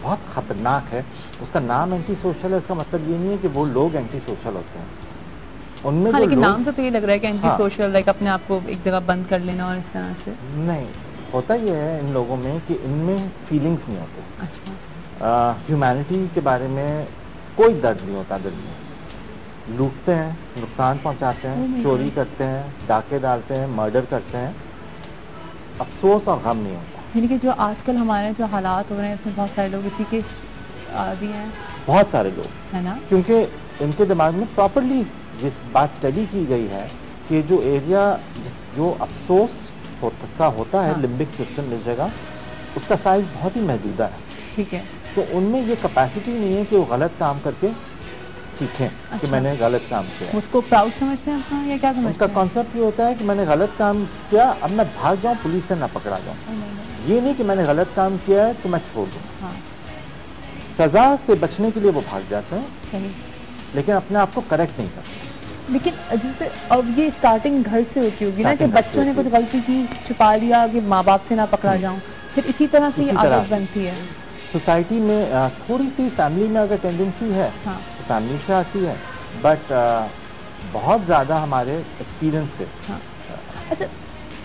بہت خطرناک ہے. اس کا نام اینٹی سوشل ہے, اس کا مطلب یہ نہیں ہے کہ وہ لوگ اینٹی سوشل ہوتے ہیں. ان میں لیکن نام سے تو یہ لگ رہا ہے کہ اینٹی سوشل, لائک اپنے آپ کو ایک جگہ بند کر لینا اور اس طرح سے. نہیں, ہوتا یہ ہے ان لوگوں میں کہ ان میں فیلنگس نہیں ہوتے. اچھا. ہیومینٹی کے بارے میں کوئی درد نہیں ہوتا دل میں. لوٹتے ہیں, نقصان پہنچاتے ہیں, چوری کرتے ہیں, ڈاکے ڈالتے ہیں, مرڈر کرتے ہیں, افسوس اور غم نہیں ہوتا. یعنی کہ جو آج کل ہمارے جو حالات ہو رہے ہیں اس میں بہت سارے لوگ اسی کے عادی ہیں. بہت سارے لوگ, ہے نا, کیونکہ ان کے دماغ میں پراپرلی جس بات اسٹڈی کی گئی ہے کہ جو ایریا جو افسوس کا ہوتا ہے لمبک سسٹم اس جگہ, اس کا سائز بہت ہی محدودہ ہے. ٹھیک ہے. تو ان میں یہ کیپیسٹی نہیں ہے کہ وہ غلط کام کر کے سیکھیں کہ میں نے غلط کام کیا. اس کو پراؤڈ سمجھتے ہیں اپنا یا کیا سمجھتے ہیں؟ ان کا کانسیپٹ یہ ہوتا ہے کہ میں نے غلط کام کیا, اب میں بھاگ جاؤں, پولیس سے نہ پکڑا جاؤں. یہ نہیں کہ میں نے غلط کام کیا ہے تو میں چھوڑ دوں. سزا سے بچنے کے لیے وہ بھاگ جاتے ہیں, لیکن اپنے آپ کو کریکٹ نہیں کرتے. لیکن جیسے اب یہ اسٹارٹنگ گھر سے ہوتی ہوگی نا, کہ بچوں نے کچھ غلطی کی, چھپا لیا کہ ماں باپ سے نہ پکڑا جاؤں, پھر اسی طرح سے یہ عادت بنتی ہے. سوسائٹی میں تھوڑی سی فیملی میں اگر ٹینڈنسی ہے تو فیملی سے آتی ہے, بٹ بہت زیادہ ہمارے ایکسپیرئنس سے. اچھا,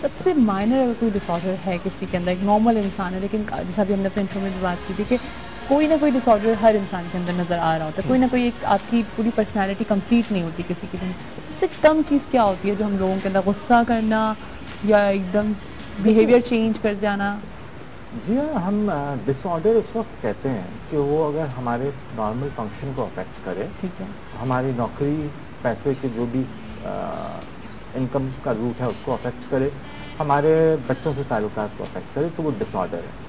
سب سے مائنر اگر کوئی ڈس آرڈر ہے کسی کے اندر, ایک نارمل انسان ہے, لیکن جیسا بھی ہم نے اپنے انٹرو میں بھی بات کی تھی کہ کوئی نہ کوئی ڈس آرڈر ہر انسان کے اندر نظر آ رہا ہوتا ہے, کوئی نہ کوئی ایک آپ کی پوری پرسنالٹی کمپلیٹ نہیں ہوتی کسی کی. سب سے کم چیز کیا ہوتی ہے جو ہم لوگوں کے اندر غصہ کرنا یا ایک دم بیہیویئر چینج کر جانا؟ جی ہاں, ہم ڈس آرڈر اس وقت کہتے ہیں کہ وہ اگر ہمارے نارمل فنکشن کو افیکٹ کرے, ٹھیک ہے, ہماری نوکری, پیسے کے جو بھی انکم کا روٹ ہے اس کو افیکٹ کرے, ہمارے بچوں سے تعلقات کو افیکٹ کرے, تو وہ ڈس آرڈر ہے.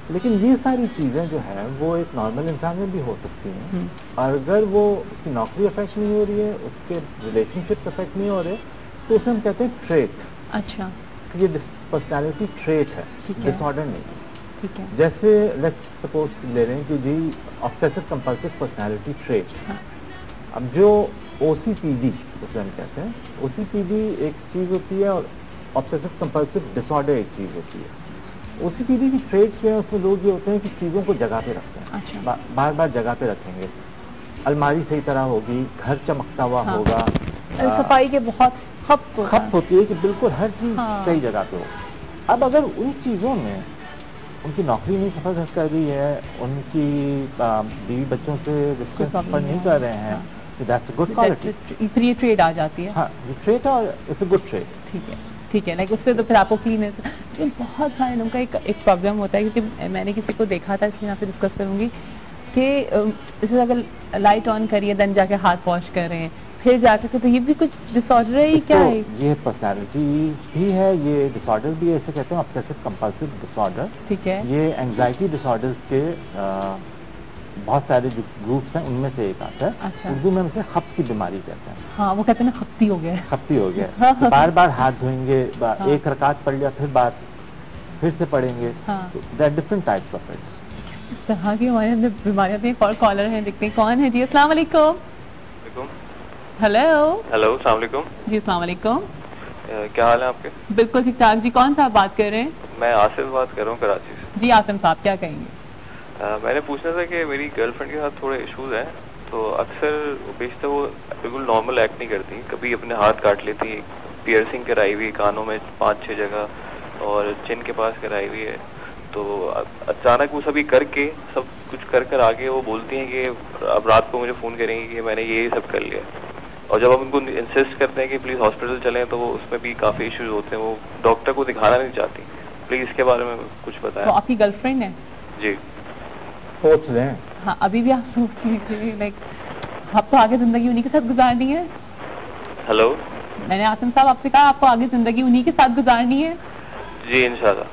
لیکن یہ ساری چیزیں جو ہیں وہ ایک نارمل انسان میں بھی ہو سکتی ہیں, اور اگر وہ اس کی نوکری افیکٹ نہیں ہو رہی ہے, اس کے ریلیشن شپ افیکٹ نہیں ہو رہے, تو اسے ہم کہتے ہیں ٹریٹ. اچھا, یہ پرسنالٹی ٹریٹ ہے, ڈس آرڈر نہیں. ٹھیک ہے. جیسے لیٹس سپوز لے رہے ہیں کہ جی آبسیسو کمپلسو پرسنالٹی ٹریٹ. اب جو او سی پی ڈی اسے ہم کہتے ہیں, او سی پی ڈی ایک چیز ہوتی ہے اور آبسیسو کمپلسو ڈس آرڈر ایک چیز ہوتی ہے. او سی پی ڈی کی ٹریٹس جو ہیں اس میں لوگ یہ ہوتے ہیں کہ چیزوں کو جگہ پہ رکھتے ہیں, بار بار جگہ پہ رکھیں گے, الماری صحیح طرح ہوگی, گھر چمکتا ہوا ہوگا, صفائی کے بہت خپت ہوتی ہے کہ بالکل ہر چیز صحیح جگہ پہ ہو. اب اگر ان چیزوں میں ان کی نوکری نہیں سفر کر رہی ہے, ان کی بیوی بچوں سے رشتے سفر نہیں کر رہے ہیں, دیٹس اے گڈ کوالٹی. پھر یہ ٹریڈ آ جاتی ہے. ہاں, یہ ٹریڈ ہے, اٹس اے گڈ ٹریڈ. ٹھیک ہے, ٹھیک ہے, لائک اس سے تو پھر آپ کو کلینس. بہت سارے لوگوں کا ایک پرابلم ہوتا ہے, کیونکہ میں نے کسی کو دیکھا تھا, اس لیے میں آپ سے ڈسکس کروں گی کہ جیسے اگر لائٹ آن کریے دین جا کے ہاتھ واش کر رہے ہیں, پھر جا کے, تو یہ بھی کچھ ڈس آرڈر ہے, کیا ہے؟ یہ پرسنالٹی بھی ہے, یہ ڈس آرڈر بھی ہے, اسے کہتے ہیں آبسیسو کمپلسو ڈس آرڈر. ٹھیک ہے. یہ اینگزائٹی ڈس آرڈرز کے بہت سارے جو گروپس ہیں ان میں سے ایک آتا ہے. اچھا. اردو میں اسے خپت کی بیماری کہتے ہیں. ہاں, وہ کہتے ہیں نا خپتی ہو گیا, خپتی ہو گیا, بار بار ہاتھ دھوئیں گے, ایک رکعت پڑھ لیا پھر سے پڑھیں گے. There are different types of it. اس طرح کی ہمارے اندر بیماریاں ہیں. اور کالر ہیں, دیکھتے ہیں کون ہے. جی السلام علیکم. ہیلو. ہیلو, السلام علیکم. جی السلام علیکم. کیا حال ہے آپ کے؟ بالکل ٹھیک ٹھاک. جی کون صاحب بات کر رہے ہیں؟ میں آصف بات کر رہا ہوں کراچی سے. جی آصف صاحب, کیا کہیں گے؟ میں نے پوچھنا تھا کہ میری گرل فرینڈ کے ساتھ تھوڑے ایشوز ہیں, تو اکثر بیشتر وہ بالکل نارمل ایکٹ نہیں کرتی. کبھی اپنے ہاتھ کاٹ لیتی, پیئرسنگ کرائی ہوئی کانوں میں 5-6 جگہ, اور چن کے پاس کرائی ہوئی ہے. تو اچانک وہ سبھی کر کے سب کچھ کر آگے وہ بولتی ہیں کہ اب رات کو مجھے فون کریں گی کہ میں نے یہ سب کر لیا. اور جب ہم ان کو انسسٹ کرتے ہیں کہ پلیز ہاسپٹل چلیں, تو وہ اس میں بھی کافی ایشوز ہوتے ہیں. وہ ڈاکٹر کو دکھانا نہیں چاہتی. پلیز اس کے بارے میں کچھ بتائیں. تو آپ کی گرل فرینڈ ہے؟ جی. سوچ رہے ہیں. ہاں, ابھی بھی آپ سوچ لیجیے, لائک آپ کو آگے زندگی انہیں کے ساتھ گزارنی ہے. ہیلو, میں نے آصف صاحب آپ سے کہا آپ کو آگے زندگی انہیں کے ساتھ گزارنی ہے. جی انشاءاللہ.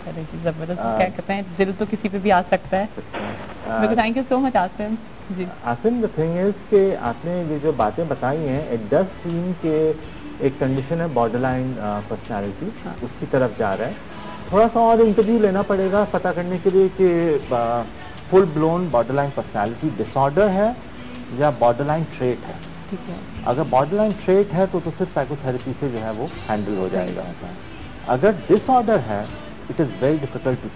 چلے جی, زبردست. کیا کہتے ہیں, دل تو کسی پہ بھی آ سکتا ہے. Thank you so much Asif. جی آصف, the thing is کہ آپ نے یہ جو باتیں بتائی ہیں, اٹ ڈز سیم کہ ایک کنڈیشن ہے بارڈر لائن پرسنالٹی, اس کی طرف جا رہا ہے. تھوڑا سا اور انٹرویو لینا پڑے گا پتہ کرنے کے لیے کہ full blown borderline personality disorder ہے یا بارڈر لائن ٹریٹ ہے. ٹھیک ہے. اگر بارڈر لائن ٹریٹ ہے تو صرف سائیکو تھراپی سے جو ہے وہ ہینڈل ہو جائے گا. اگر ڈس آرڈر ہے, it is very difficult to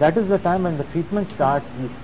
that is the time when the treatment starts. You